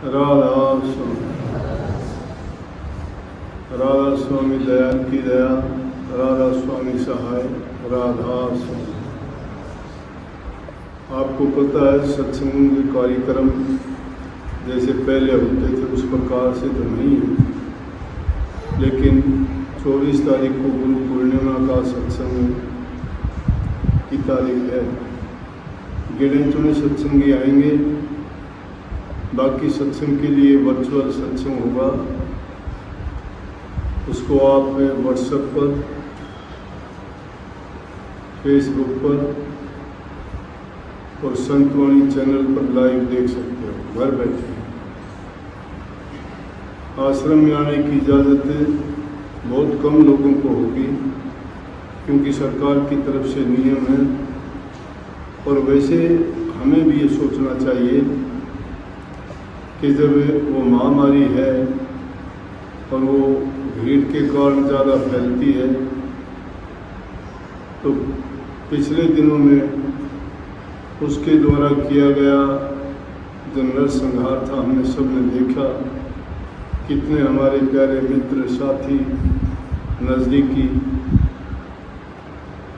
राधा स्वामी, राधा स्वामी दयाल की दया, राधा स्वामी सहाय, राधा स्वामी। आपको पता है सत्संग के कार्यक्रम जैसे पहले होते थे उस प्रकार से तो नहीं है, लेकिन 24 तारीख को गुरु पूर्णिमा का सत्संग की तारीख है। गिने चुने सत्संगी आएंगे, बाकी सत्संग के लिए वर्चुअल सत्संग होगा। उसको आप व्हाट्सएप पर, फेसबुक पर और संतवाणी चैनल पर लाइव देख सकते हो घर बैठे। आश्रम में आने की इजाज़त बहुत कम लोगों को होगी, क्योंकि सरकार की तरफ से नियम है। और वैसे हमें भी ये सोचना चाहिए कि जब वो महामारी है और वो भीड़ के कारण ज़्यादा फैलती है, तो पिछले दिनों में उसके द्वारा किया गया जो नरसंहार था, हमने सब ने देखा। कितने हमारे प्यारे मित्र, साथी, नज़दीकी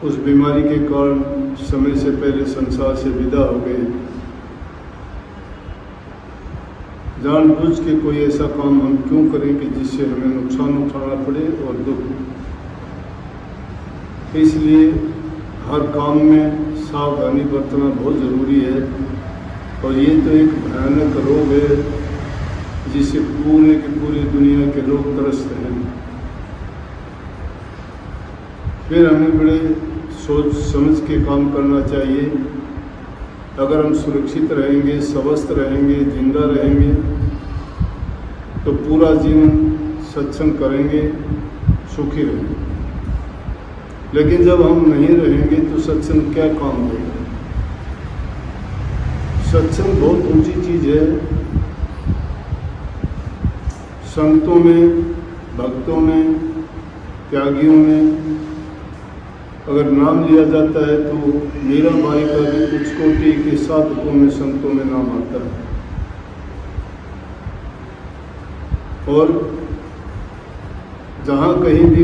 उस बीमारी के कारण समय से पहले संसार से विदा हो गए। जानबूझ के कोई ऐसा काम हम क्यों करें कि जिससे हमें नुकसान उठाना पड़े और दुख। इसलिए हर काम में सावधानी बरतना बहुत ज़रूरी है। और ये तो एक भयानक रोग है जिससे पूरे की पूरी दुनिया के लोग त्रस्त हैं। फिर हमें बड़े सोच समझ के काम करना चाहिए। अगर हम सुरक्षित रहेंगे, स्वस्थ रहेंगे, जिंदा रहेंगे तो पूरा जीवन सत्संग करेंगे, सुखी रहेंगे। लेकिन जब हम नहीं रहेंगे तो सत्संग क्या काम देगा। सत्संग बहुत ऊंची चीज़ है। संतों में, भक्तों में, त्यागियों में अगर नाम लिया जाता है तो मीराबाई का भी कुछ कोटि के साधकों में, संतों में नाम आता है। और जहाँ कहीं भी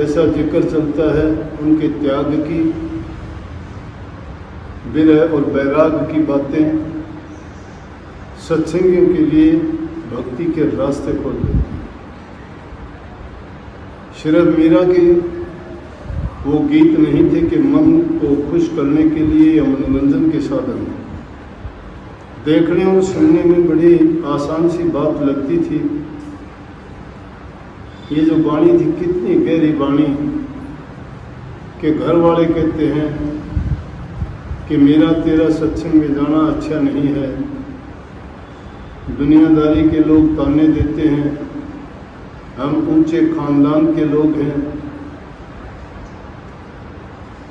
ऐसा जिक्र चलता है उनके त्याग की, विरह और वैराग की बातें सत्संगियों के लिए भक्ति के रास्ते खोल देती हैं। सिर्फ मीरा के वो गीत नहीं थे कि मन को खुश करने के लिए या मनोरंजन के साधन। देखने और सुनने में बड़ी आसान सी बात लगती थी। ये जो वाणी थी कितनी गहरी वाणी कि घर वाले कहते हैं कि मेरा तेरा सत्संग में जाना अच्छा नहीं है। दुनियादारी के लोग ताने देते हैं, हम ऊंचे खानदान के लोग हैं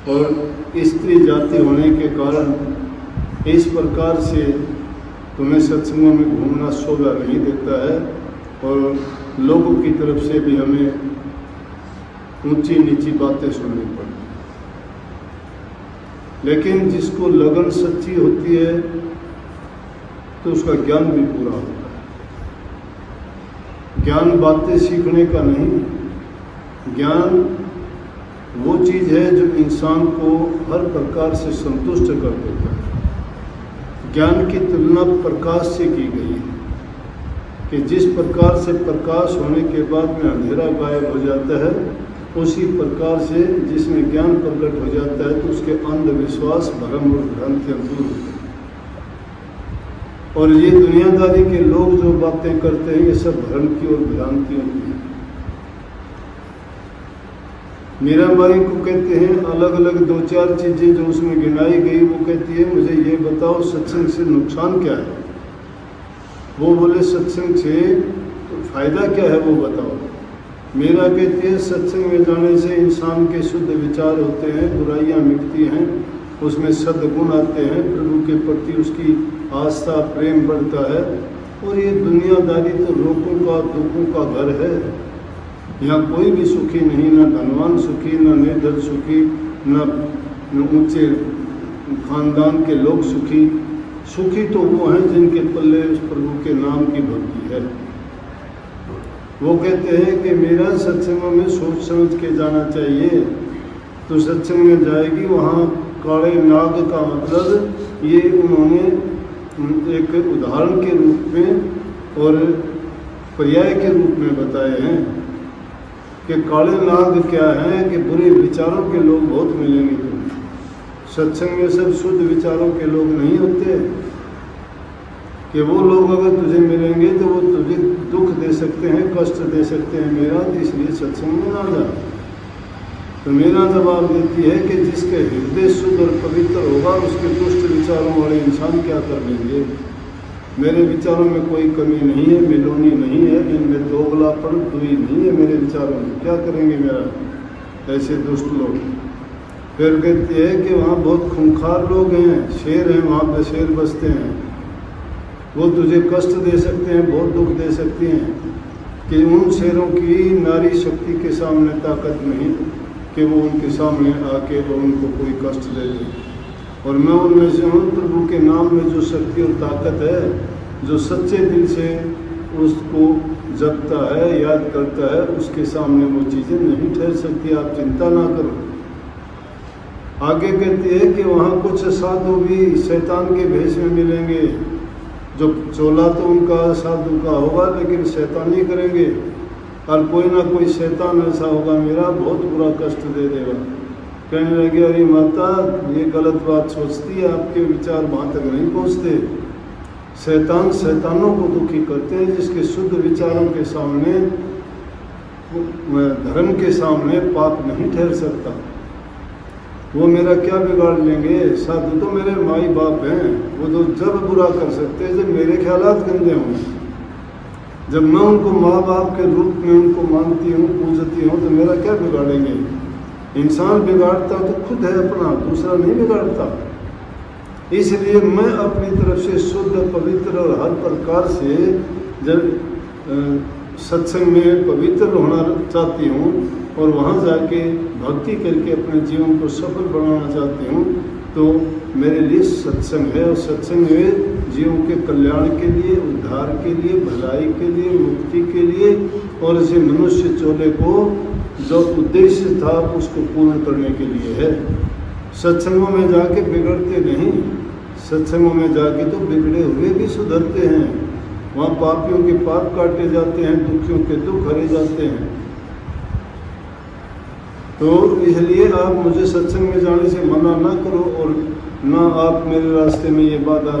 और स्त्री जाति होने के कारण इस प्रकार से तुम्हें सत्संगों में घूमना शोभा नहीं देता है। और लोगों की तरफ से भी हमें ऊंची नीची बातें सुननी पड़ती। लेकिन जिसको लगन सच्ची होती है तो उसका ज्ञान भी पूरा होता है। ज्ञान बातें सीखने का नहीं, ज्ञान वो चीज़ है जो इंसान को हर प्रकार से संतुष्ट कर देता है। ज्ञान की तुलना प्रकाश से की गई है कि जिस प्रकार से प्रकाश होने के बाद में अंधेरा गायब हो जाता है, उसी प्रकार से जिसमें ज्ञान प्रकट हो जाता है तो उसके अंधविश्वास, भ्रम और भ्रांतियाँ दूर होती हैं। और ये दुनियादारी के लोग जो बातें करते हैं ये सब भ्रम की और भ्रांतियों की हैं। मीराबाई को कहते हैं अलग अलग 2-4 चीज़ें जो उसमें गिनाई गई, वो कहती है मुझे ये बताओ सत्संग से नुकसान क्या है। वो बोले सत्संग से तो फायदा क्या है वो बताओ। मीरा कहती है सत्संग में जाने से इंसान के शुद्ध विचार होते हैं, बुराइयां मिटती हैं, उसमें सद्गुण आते हैं, प्रभु के प्रति उसकी आस्था प्रेम बढ़ता है। और ये दुनियादारी तो रोगों का दुखों का घर है। यहाँ कोई भी सुखी नहीं, ना धनवान सुखी, ना निर्धन सुखी, न ऊंचे खानदान के लोग सुखी। सुखी तो वो हैं जिनके पल्ले उस प्रभु के नाम की भक्ति है। वो कहते हैं कि मेरा सत्संगों में सोच समझ के जाना चाहिए। तो सत्संग में जाएगी, वहाँ काले नाग का मतलब ये उन्होंने एक उदाहरण के रूप में और पर्याय के रूप में बताए हैं कि काले नाग क्या हैं कि बुरे विचारों के लोग बहुत मिलेंगे तुम्हें। सत्संग में सब शुद्ध विचारों के लोग नहीं होते, कि वो लोग अगर तुझे मिलेंगे तो वो तुझे दुख दे सकते हैं, कष्ट दे सकते हैं मेरा, इसलिए सत्संग में ना जा। तो मेरा जवाब देती है कि जिसके हृदय शुद्ध और पवित्र होगा उसके दुष्ट विचारों वाले इंसान क्या कर लेंगे। मेरे विचारों में कोई कमी नहीं है, मिलोनी नहीं है, इनमें दोगलापन कोई नहीं है मेरे विचारों में, क्या करेंगे मेरा ऐसे दुष्ट लोग। फिर कहती है कि वहाँ बहुत खूंखार लोग हैं, शेर हैं, वहाँ पे शेर बसते हैं, वो तुझे कष्ट दे सकते हैं, बहुत दुख दे सकते हैं, कि उन शेरों की नारी शक्ति के सामने ताकत नहीं कि वो उनके सामने आके वो उनको कोई कष्ट दे दे। और मैं उनमें से हूँ, प्रभु के नाम में जो शक्ति और ताकत है, जो सच्चे दिल से उसको जपता है, याद करता है, उसके सामने वो चीज़ें नहीं ठहर सकती, आप चिंता ना करो। आगे कहती है कि वहाँ कुछ साधु भी शैतान के भेष में मिलेंगे, जो चोला तो उनका साधु का होगा लेकिन शैतानी करेंगे, और कोई ना कोई शैतान ऐसा होगा मेरा बहुत बुरा कष्ट दे देगा। कहने लगे अरे माता ये गलत बात सोचती है, आपके विचार वहाँ तक नहीं पहुँचते। शैतान शैतानों को दुखी करते हैं, जिसके शुद्ध विचारों के सामने, धर्म के सामने पाप नहीं ठहर सकता। वो मेरा क्या बिगाड़ लेंगे, साधु तो मेरे माई बाप हैं, वो तो जब बुरा कर सकते हैं जब मेरे ख्यालात गंदे हों। जब मैं उनको माँ बाप के रूप में उनको मानती हूँ, पूजती हूँ, तो मेरा क्या बिगाड़ेंगे। इंसान बिगाड़ता तो खुद है अपना, दूसरा नहीं बिगाड़ता। इसलिए मैं अपनी तरफ से शुद्ध पवित्र और हर प्रकार से जब सत्संग में पवित्र होना चाहती हूँ और वहाँ जाके भक्ति करके अपने जीवन को सफल बनाना चाहती हूँ, तो मेरे लिए सत्संग है। और सत्संग में जीवों के कल्याण के लिए, उद्धार के लिए, भलाई के लिए, मुक्ति के लिए, और इसे मनुष्य चोले को जो उद्देश्य था उसको पूर्ण करने के लिए है। सत्संगों में जाके बिगड़ते नहीं, सत्संगों में जाके तो बिगड़े हुए भी सुधरते हैं। वहाँ पापियों के पाप काटे जाते हैं, दुखियों के दुख हरे जाते हैं। तो इसलिए आप मुझे सत्संग में जाने से मना ना करो, और ना आप मेरे रास्ते में ये बाधा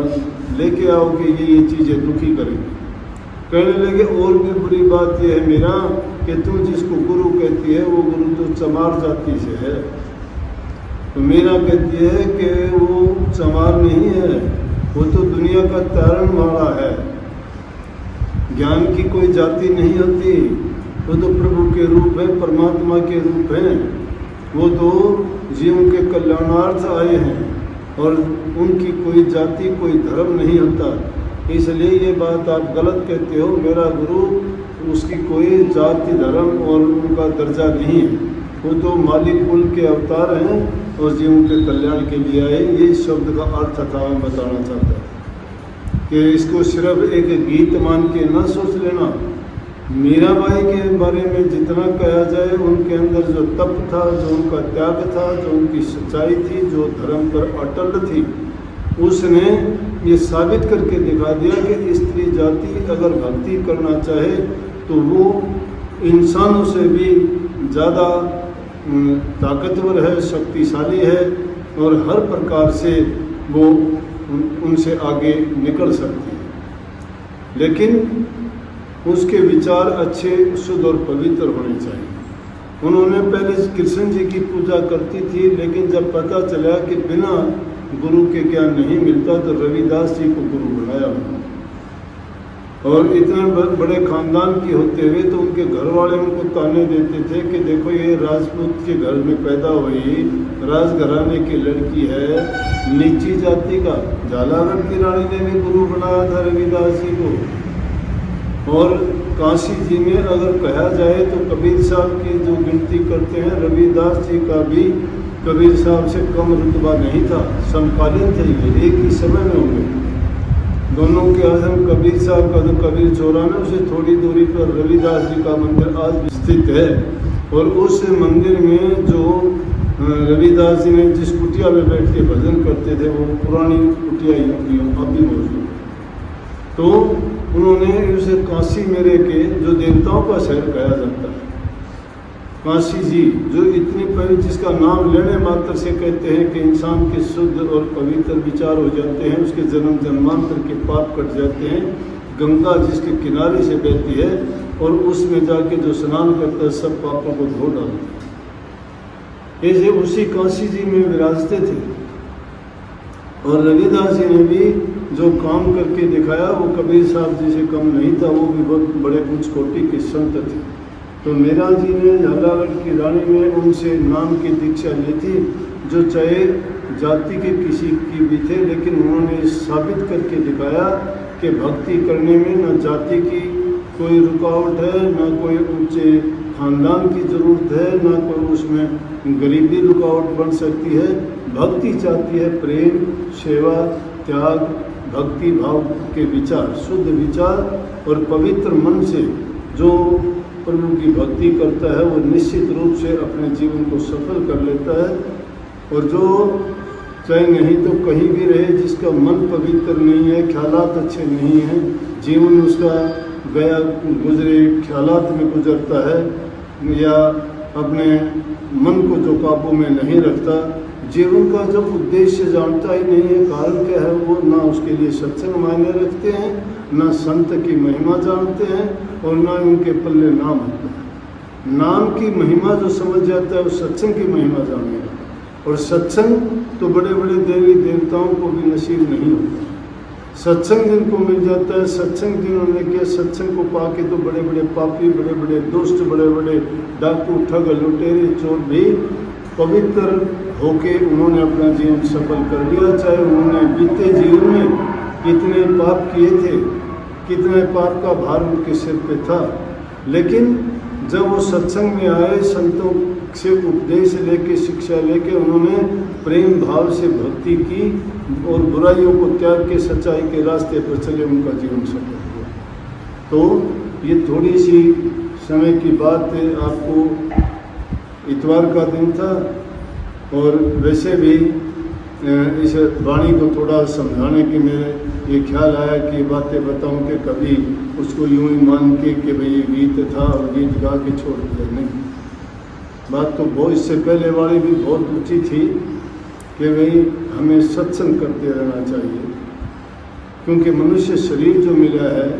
लेके आओ कि ये चीज़ें दुखी करेंगी। कहने लगे और भी बुरी बात यह है मेरा कि तू जिसको गुरु कहती है वो गुरु तो चमार जाति से है। तो मेरा कहती है कि वो चमार नहीं है, वो तो दुनिया का तारण वाला है। ज्ञान की कोई जाति नहीं होती, वो तो प्रभु के रूप है, परमात्मा के रूप है। वो तो जीवों के कल्याणार्थ आए हैं, और उनकी कोई जाति कोई धर्म नहीं होता। इसलिए ये बात आप गलत कहते हो। मेरा गुरु उसकी कोई जाति धर्म और उनका दर्जा नहीं है, वो तो मालिक कुल के अवतार हैं और जीवों के कल्याण के लिए आए। ये शब्द का अर्थ था मैं बताना चाहता कि इसको सिर्फ एक गीत मान के ना सोच लेना। मीराबाई के बारे में जितना कहा जाए, उनके अंदर जो तप था, जो उनका त्याग था, जो उनकी सच्चाई थी, जो धर्म पर अटल थी, उसने ये साबित करके दिखा दिया कि स्त्री जाति अगर भक्ति करना चाहे तो वो इंसानों से भी ज़्यादा ताकतवर है, शक्तिशाली है, और हर प्रकार से वो उनसे आगे निकल सकती है। लेकिन उसके विचार अच्छे, शुद्ध और पवित्र होने चाहिए। उन्होंने पहले कृष्ण जी की पूजा करती थी, लेकिन जब पता चला कि बिना गुरु के ज्ञान नहीं मिलता तो रविदास जी को गुरु बनाया। और इतने बड़े खानदान की होते हुए तो उनके घर वाले उनको ताने देते थे कि देखो ये राजपूत के घर में पैदा हुई, राजघराने की लड़की है, नीची जाति का। झालावाड़ की रानी ने भी गुरु बनाया था रविदास जी को। और काशी जी में अगर कहा जाए तो कबीर साहब की जो गिनती करते हैं, रविदास जी का भी कबीर साहब से कम रुतबा नहीं था, समकालीन थे, ये एक ही समय में होंगे। दोनों के आश्रम कबीर साहब का तो कबीर चौराहा में उसे थोड़ी दूरी पर रविदास जी का मंदिर आज भी स्थित है। और उस मंदिर में जो रविदास जी ने जिस कुटिया में बैठ के भजन करते थे वो पुरानी कुटिया अभी मौजूद है। तो उन्होंने उसे काशी मेरे के जो देवताओं का शहर कहा जाता है, काशी जी जो इतनी पवित्र, जिसका नाम लेने मात्र से कहते हैं कि इंसान के शुद्ध और पवित्र विचार हो जाते हैं, उसके जन्म जन्मांतर के पाप कट जाते हैं। गंगा जिसके किनारे से बहती है और उसमें जाके जो स्नान करता है सब पापों को धो डालता है। ऐसे उसी काशी जी में विराजते थे। और रविदास जी ने भी जो काम करके दिखाया वो कबीर साहब जी से कम नहीं था, वो भी बहुत बड़े उच्च कोटि के संत थे। तो मीरा जी ने झालावाड़ की रानी में उनसे नाम की दीक्षा ली थी, जो चाहे जाति के किसी की भी थे, लेकिन उन्होंने साबित करके दिखाया कि भक्ति करने में न जाति की कोई रुकावट है, न कोई ऊंचे खानदान की ज़रूरत है, न कोई उसमें गरीबी रुकावट बन सकती है। भक्ति चाहती है प्रेम, सेवा, त्याग, भक्ति भाव के विचार, शुद्ध विचार और पवित्र मन से जो प्रभु की भक्ति करता है वो निश्चित रूप से अपने जीवन को सफल कर लेता है। और जो चाहे नहीं तो कहीं भी रहे, जिसका मन पवित्र नहीं है, ख्यालात अच्छे नहीं हैं, जीवन उसका गया गुजरे ख्यालात में गुजरता है या अपने मन को जो काबू में नहीं रखता, जीवन का जब उद्देश्य जानता ही नहीं है, कारण क्या है, वो ना उसके लिए सत्संग मायने रखते हैं, ना संत की महिमा जानते हैं और ना उनके पल्ले नाम होता है। नाम की महिमा जो समझ जाता है वो सत्संग की महिमा जानेगा। और सत्संग तो बड़े बड़े देवी देवताओं को भी नसीब नहीं होता। सत्संग जिनको मिल जाता है, सत्संग जिन्होंने किया, सत्संग को पाके तो बड़े बड़े पापी, बड़े बड़े दुष्ट, बड़े बड़े डाकू, ठग, लुटेरे, चोर भी पवित्र होके उन्होंने अपना जीवन सफल कर लिया। चाहे उन्होंने बीते जीवन में कितने पाप किए थे, कितने पाप का भार उनके सिर पे था, लेकिन जब वो सत्संग में आए, संतों से उपदेश लेके, शिक्षा लेके उन्होंने प्रेम भाव से भक्ति की और बुराइयों को त्याग के सच्चाई के रास्ते पर चले, उनका जीवन सफल हुआ। तो ये थोड़ी सी समय की बात है, आपको इतवार का दिन था और वैसे भी इस वाणी को थोड़ा समझाने के मेरे ये ख्याल आया कि बातें बताऊं कि कभी उसको यूं ही मान के कि भाई ये गीत था और गीत गा के छोड़ दिया, नहीं। बात तो बहुत इससे पहले वाली भी बहुत ऊँची थी कि भाई हमें सत्संग करते रहना चाहिए, क्योंकि मनुष्य शरीर जो मिला है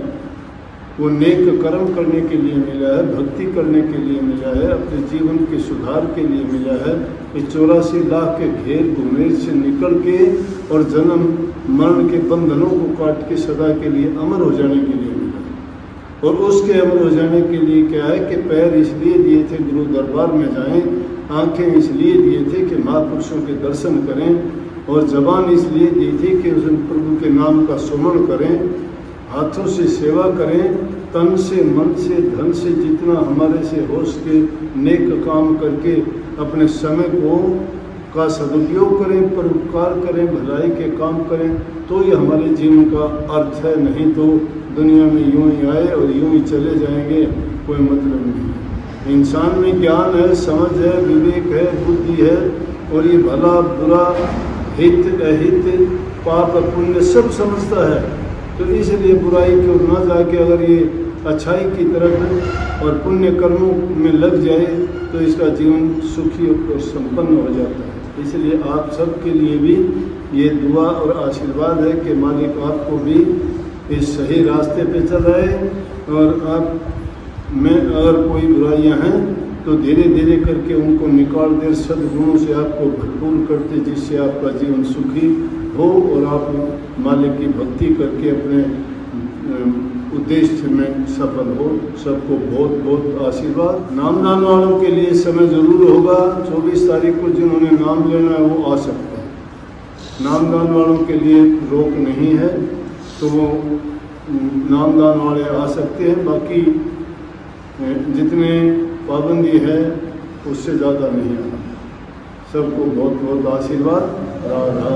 वो नेक कर्म करने के लिए मिला है, भक्ति करने के लिए मिला है, अपने जीवन के सुधार के लिए मिला है। इस 84 लाख के घेर घुमेर से निकल के और जन्म मरण के बंधनों को काट के सदा के लिए अमर हो जाने के लिए मिला है। और उसके अमर हो जाने के लिए क्या है कि पैर इसलिए दिए थे गुरु दरबार में जाएं, आंखें इसलिए दिए थे कि महापुरुषों के दर्शन करें, और जबान इसलिए दी थी कि उस प्रभु के नाम का सुमरण करें, हाथों से सेवा करें, तन से, मन से, धन से, जितना हमारे से हो सके नेक काम करके अपने समय को का सदुपयोग करें, परोपकार करें, भलाई के काम करें, तो ये हमारे जीवन का अर्थ है। नहीं तो दुनिया में यूं ही आए और यूं ही चले जाएंगे, कोई मतलब नहीं। इंसान में ज्ञान है, समझ है, विवेक है, बुद्धि है, और ये भला बुरा, हित अहित, पाप पुण्य सब समझता है। तो इसलिए बुराई की ओर न जाके अगर ये अच्छाई की तरफ और पुण्य कर्मों में लग जाए तो इसका जीवन सुखी और संपन्न हो जाता है। इसलिए आप सब के लिए भी ये दुआ और आशीर्वाद है कि मालिक आपको भी इस सही रास्ते पे चलाए, और आप में अगर कोई बुराइयां हैं तो धीरे धीरे करके उनको निकाल दे, सद्गुणों से आपको भरपूर करते, जिससे आपका जीवन सुखी हो और आप मालिक की भक्ति करके अपने उद्देश्य में सफल हो। सबको बहुत बहुत आशीर्वाद। नामदान वालों के लिए समय जरूर होगा, 24 तारीख को जिन्होंने नाम लेना है वो आ सकते हैं। नामदान वालों के लिए रोक नहीं है, तो वो नामदान वाले आ सकते हैं। बाकी जितने पाबंदी है उससे ज़्यादा नहीं आना। सबको बहुत बहुत आशीर्वाद। राधा।